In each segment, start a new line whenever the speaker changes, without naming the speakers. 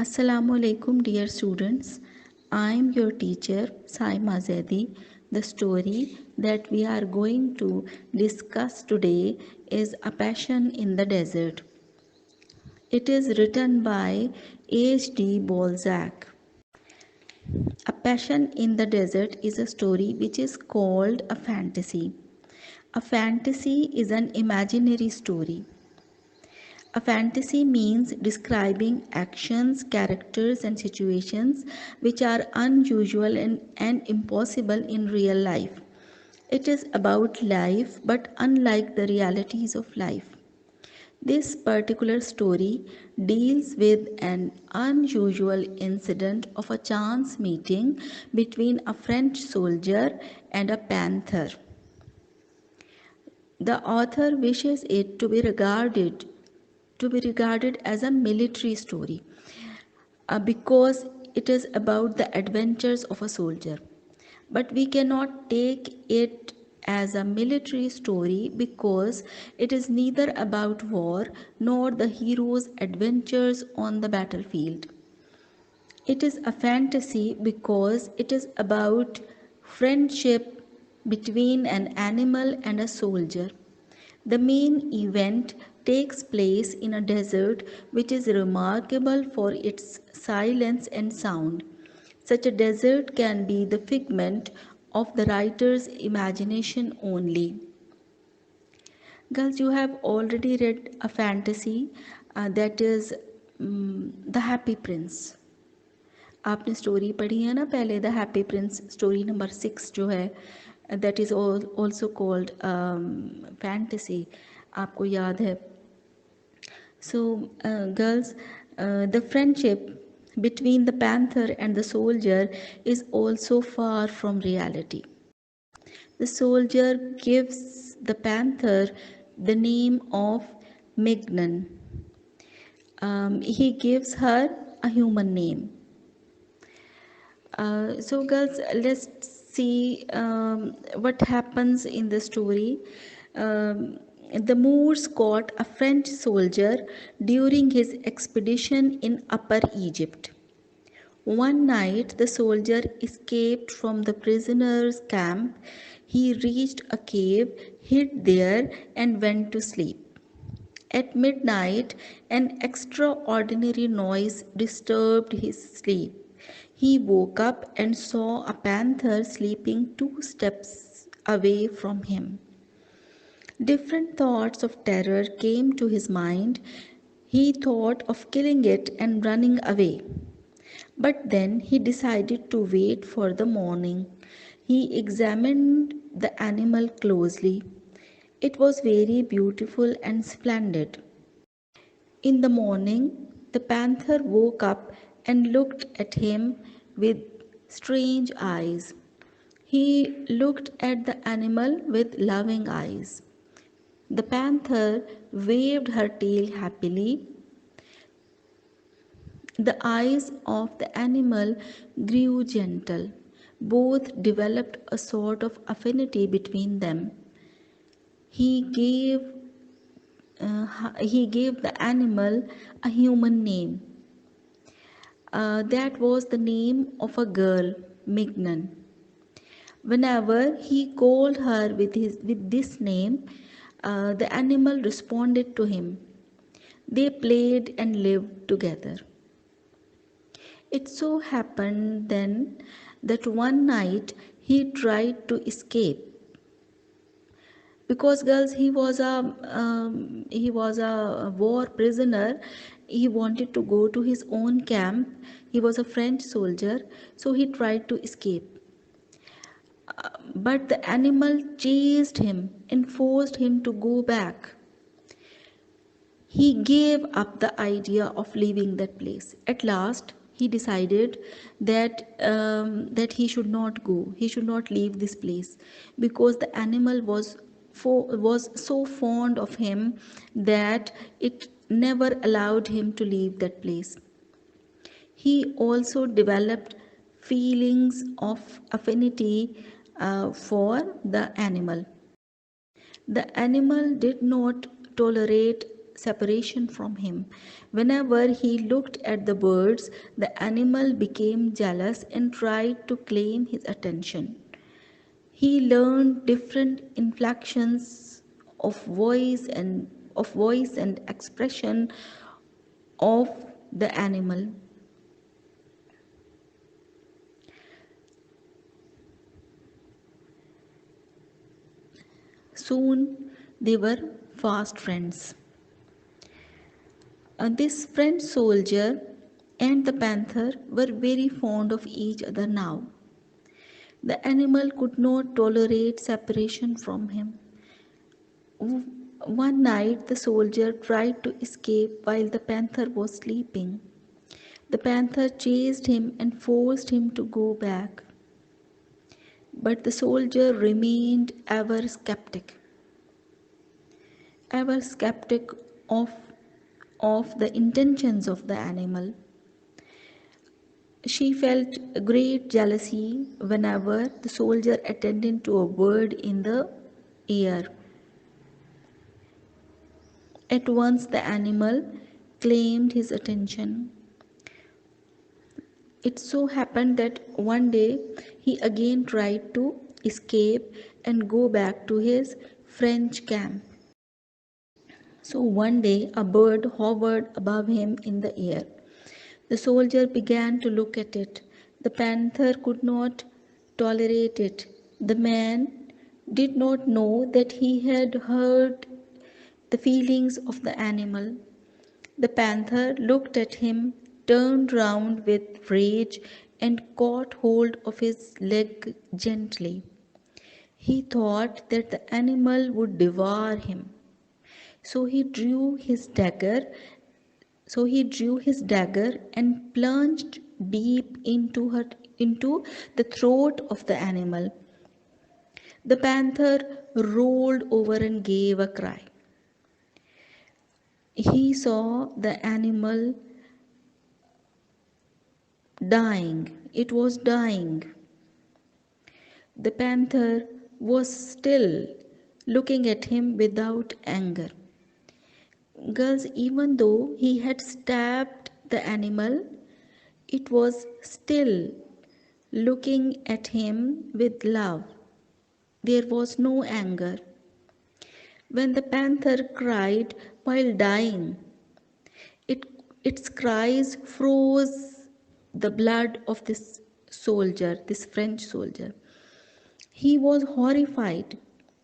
Assalamu alaikum, dear students. I am your teacher, Saima Zaidi. The story that we are going to discuss today is A Passion in the Desert. It is written by H.D. Balzac. A Passion in the Desert is a story which is called a fantasy. A fantasy is an imaginary story. A fantasy means describing actions, characters, and situations which are unusual and impossible in real life. It is about life, but unlike the realities of life. This particular story deals with an unusual incident of a chance meeting between a French soldier and a panther. The author wishes it to be regarded as a military story because it is about the adventures of a soldier. But we cannot take it as a military story because it is neither about war nor the hero's adventures on the battlefield. It is a fantasy because it is about friendship between an animal and a soldier. The main event takes place in a desert which is remarkable for its silence and sound. Such a desert can be the figment of the writer's imagination only. Girls, you have already read a fantasy that is The Happy Prince. आपने story पढ़ी है ना पहले, the happy Prince story number 6 जो है that is also called fantasy, आपको याद है. So girls, the friendship between the panther and the soldier is also far from reality. The soldier gives the panther the name of Mignon. He gives her a human name. So girls, let's see what happens in the story. The Moors caught a French soldier during his expedition in Upper Egypt. One night the soldier escaped from the prisoners' camp. He reached a cave, hid there, and went to sleep. At midnight, an extraordinary noise disturbed his sleep. He woke up and saw a panther sleeping 2 steps away from him. Different thoughts of terror came to his mind. He thought of killing it and running away. But then he decided to wait for the morning. He examined the animal closely. It was very beautiful and splendid. In the morning, the panther woke up and looked at him with strange eyes. He looked at the animal with loving eyes. The panther waved her tail happily. The eyes of the animal grew gentle. Both developed a sort of affinity between them. He gave he gave the animal a human name. That was the name of a girl, Mignon. Whenever he called her with this name, the animal responded to him. They played and lived together. It so happened then that one night he tried to escape. Because girls, he was a war prisoner. He wanted to go to his own camp. He was a French soldier, so he tried to escape. But the animal chased him and forced him to go back. He gave up the idea of leaving that place. At last, he decided that he should not go. He should not leave this place because the animal was so fond of him that it never allowed him to leave that place. He also developed feelings of affinity for the animal. The animal did not tolerate separation from him. Whenever he looked at the birds, the animal became jealous and tried to claim his attention. He learned different inflections of voice and expression of the animal. Soon they were fast friends. This French soldier and the panther were very fond of each other now. The animal could not tolerate separation from him. One night, the soldier tried to escape while the panther was sleeping. The panther chased him and forced him to go back. But the soldier remained ever skeptic of, of the intentions of the animal. She felt great jealousy whenever the soldier attended to a bird in the air. At once, the animal claimed his attention. It so happened that one day he again tried to escape and go back to his French camp. So one day a bird hovered above him in the air. The soldier began to look at it. The panther could not tolerate it. The man did not know that he had hurt the feelings of the animal. The panther looked at him, turned round with rage, and caught hold of his leg gently. He thought that the animal would devour him. So he drew his dagger and plunged deep into the throat of the animal. The panther rolled over and gave a cry. He saw the animal dying. It was dying. The panther was still looking at him without anger. Girls, even though he had stabbed the animal, it was still looking at him with love. There was no anger. When the panther cried while dying, it, its cries froze the blood of this French soldier. He was horrified.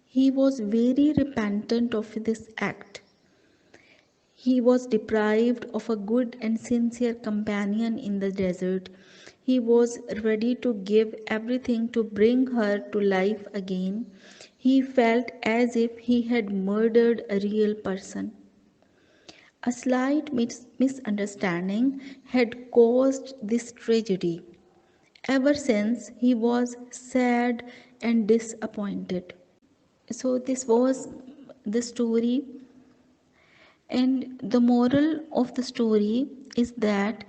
He was very repentant of this act. He was deprived of a good and sincere companion in the desert. He was ready to give everything to bring her to life again. He felt as if he had murdered a real person. A slight misunderstanding had caused this tragedy. Ever since, he was sad and disappointed. So, this was the story, and the moral of the story is that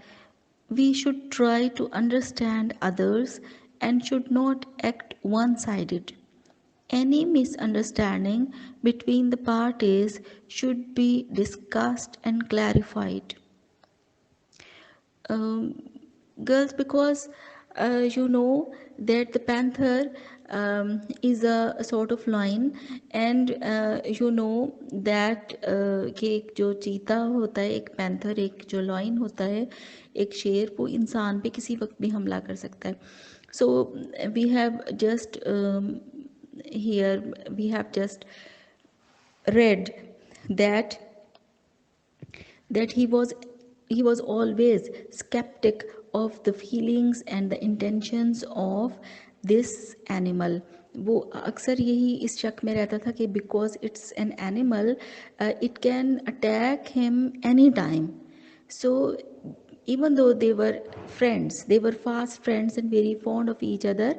we should try to understand others and should not act one sided. Any misunderstanding between the parties should be discussed and clarified. um, Girls, because you know that the panther is a sort of lion, and you know that कि एक जो चीता होता है, एक panther, एक जो lion होता है, एक शेर, वो इंसान पे किसी वक्त भी हमला कर सकता है. So we have just here we have just read that he was always skeptic of the feelings and the intentions of this animal. वो अक्सर यही इस शक में रहता था कि because it's an animal, it can attack him anytime. So even though they were friends, they were fast friends and very fond of each other,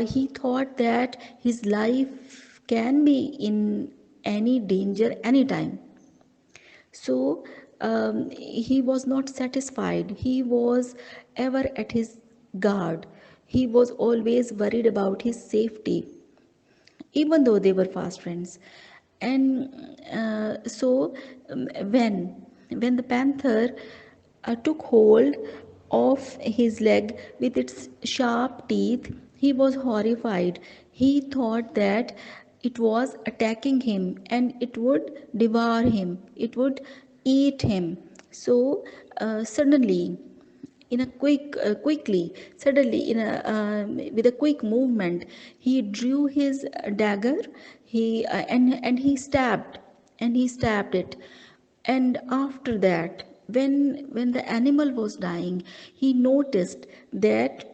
he thought that his life can be in any danger anytime. So he was not satisfied. He was ever at his guard. He was always worried about his safety, even though they were fast friends. And so when the panther took hold of his leg with its sharp teeth, he was horrified. He thought that it was attacking him and it would devour him, it would eat him. So suddenly, in a quickly suddenly in a with a quick movement, he drew his dagger. He uh, and and he stabbed and he stabbed it. And after that, when the animal was dying, he noticed that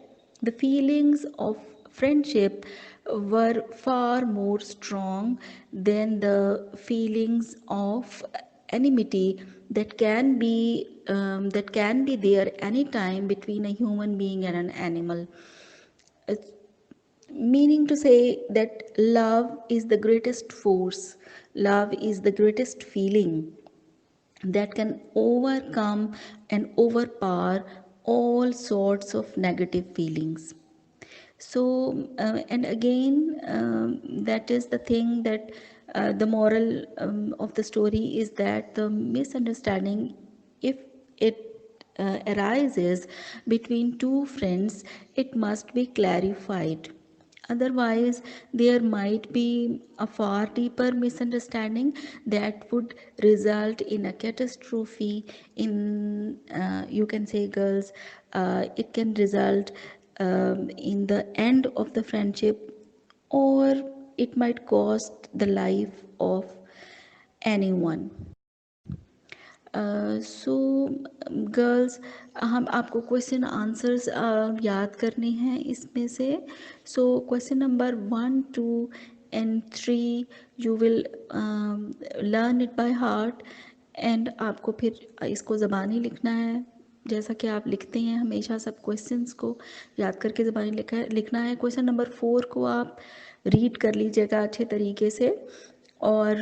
the feelings of friendship were far more strong than the feelings of enmity that can be there anytime between a human being and an animal. It's meaning to say that love is the greatest force, love is the greatest feeling that can overcome and overpower all sorts of negative feelings. So and again, that is the thing that the moral of the story is that the misunderstanding, if it arises between two friends, it must be clarified. Otherwise, there might be a far deeper misunderstanding that would result in a catastrophe. In you can say, girls, it can result in the end of the friendship, or it might cost the life of anyone. So girls, हम आपको question answers याद करने हैं इसमें से. So question number 1, 2 and 3 you will learn it by heart. And आपको फिर इसको ज़बानी लिखना है, जैसा कि आप लिखते हैं हमेशा सब क्वेश्चंस को याद करके ज़बानी लिखना है. क्वेश्चन नंबर 4 को आप रीड कर लीजिएगा अच्छे तरीके से. और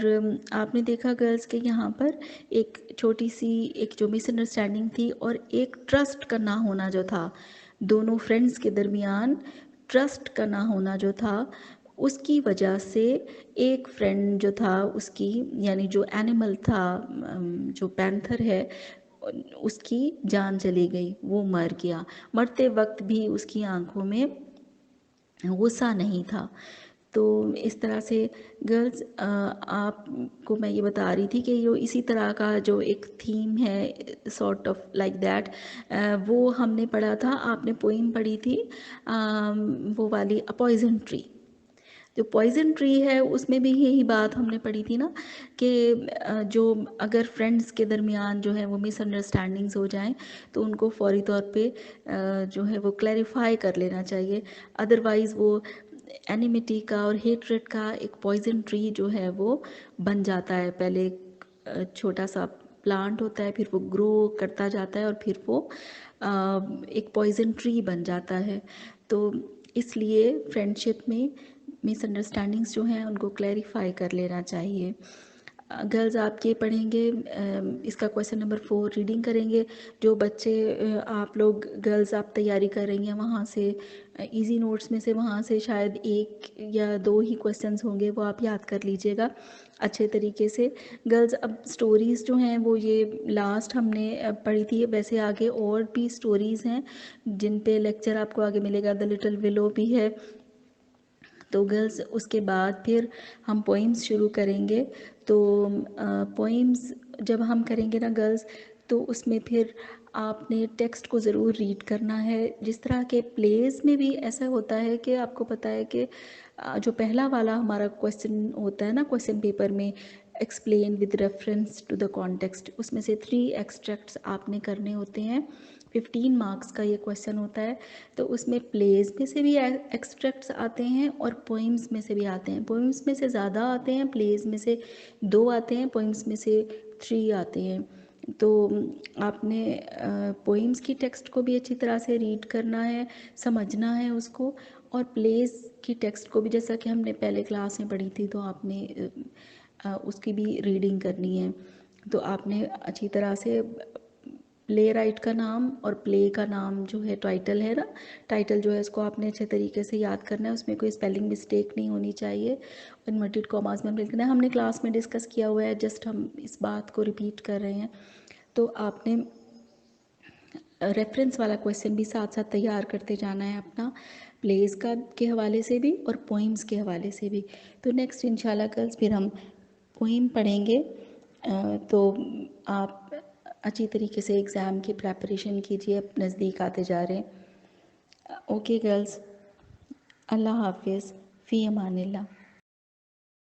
आपने देखा गर्ल्स के यहाँ पर एक छोटी सी एक जो मिसअंडरस्टैंडिंग थी और एक ट्रस्ट का ना होना जो था, दोनों फ्रेंड्स के दरमियान ट्रस्ट का ना होना जो था, उसकी वजह से एक फ्रेंड जो था उसकी, यानी जो एनिमल था, जो पैंथर है, उसकी जान चली गई, वो मर गया. मरते वक्त भी उसकी आंखों में गुस्सा नहीं था. तो इस तरह से गर्ल्स, आपको मैं ये बता रही थी कि ये इसी तरह का जो एक थीम है, सॉर्ट ऑफ लाइक दैट, वो हमने पढ़ा था. आपने पोइम पढ़ी थी वो वाली, अ पॉइजन ट्री. जो पॉइजन ट्री है उसमें भी यही बात हमने पढ़ी थी ना, कि जो अगर फ्रेंड्स के दरमियान जो है वो मिसअंडरस्टैंडिंग्स हो जाएं तो उनको फौरी तौर पे जो है वो क्लैरिफाई कर लेना चाहिए. अदरवाइज़ वो एनिमिटी का और हेट्रेट का एक पॉइजन ट्री जो है वो बन जाता है. पहले छोटा सा प्लांट होता है, फिर वो ग्रो करता जाता है और फिर वो एक पॉइजन ट्री बन जाता है. तो इसलिए फ्रेंडशिप में मिसअंडरस्टैंडिंग्स जो हैं उनको क्लैरिफाई कर लेना चाहिए. गर्ल्स, आप ये पढ़ेंगे, इसका क्वेश्चन नंबर 4 रीडिंग करेंगे. जो बच्चे आप लोग गर्ल्स आप तैयारी कर रही हैं वहाँ से, इजी नोट्स में से वहाँ से शायद 1 या 2 ही क्वेश्चंस होंगे, वो आप याद कर लीजिएगा अच्छे तरीके से. गर्ल्स, अब स्टोरीज़ जो हैं वो ये लास्ट हमने पढ़ी थी. वैसे आगे और भी स्टोरीज़ हैं जिन पे लेक्चर आपको आगे मिलेगा. द लिटिल विलो भी है. तो गर्ल्स, उसके बाद फिर हम पोइम्स शुरू करेंगे. तो पोइम्स जब हम करेंगे ना गर्ल्स, तो उसमें फिर आपने टेक्स्ट को ज़रूर रीड करना है. जिस तरह के प्लेस में भी ऐसा होता है कि आपको पता है कि जो पहला वाला हमारा क्वेश्चन होता है ना क्वेश्चन पेपर में, explain with reference to the context, उसमें से 3 एक्सट्रैक्ट्स आपने करने होते हैं. 15 मार्क्स का ये क्वेश्चन होता है. तो उसमें प्लेज में से भी एक्सट्रैक्ट्स आते हैं और पोइम्स में से भी आते हैं. पोइम्स में से ज़्यादा आते हैं, प्लेज में से 2 आते हैं, पोइम्स में से 3 आते हैं. तो आपने पोइम्स की टेक्स्ट को भी अच्छी तरह से रीड करना है, समझना है उसको. और प्लेज की टेक्स्ट को भी, जैसा कि हमने पहले क्लास में पढ़ी थी, तो आपने उसकी भी रीडिंग करनी है. तो आपने अच्छी तरह से प्ले राइट का नाम और प्ले का नाम जो है टाइटल है ना, टाइटल जो है इसको आपने अच्छे तरीके से याद करना है, उसमें कोई स्पेलिंग मिस्टेक नहीं होनी चाहिए। इन्वर्टेड कॉमास में लिखना है, हमने क्लास में डिस्कस किया हुआ है, जस्ट हम इस बात को रिपीट कर रहे हैं। तो आपने रेफरेंस वाला क्वेश्चन भी साथ साथ तैयार करते जाना है अपना, प्लेस का के हवाले से भी और पोइम्स के हवाले से भी। तो नेक्स्ट इंशाल्लाह कल फिर हम पोइम पढ़ेंगे। तो आप अच्छी तरीके से एग्ज़ाम की प्रेपरेशन कीजिए, नज़दीक आते जा रहे हैं। ओके गर्ल्स, अल्लाह हाफिज़, फ़ी अमानिल्लाह।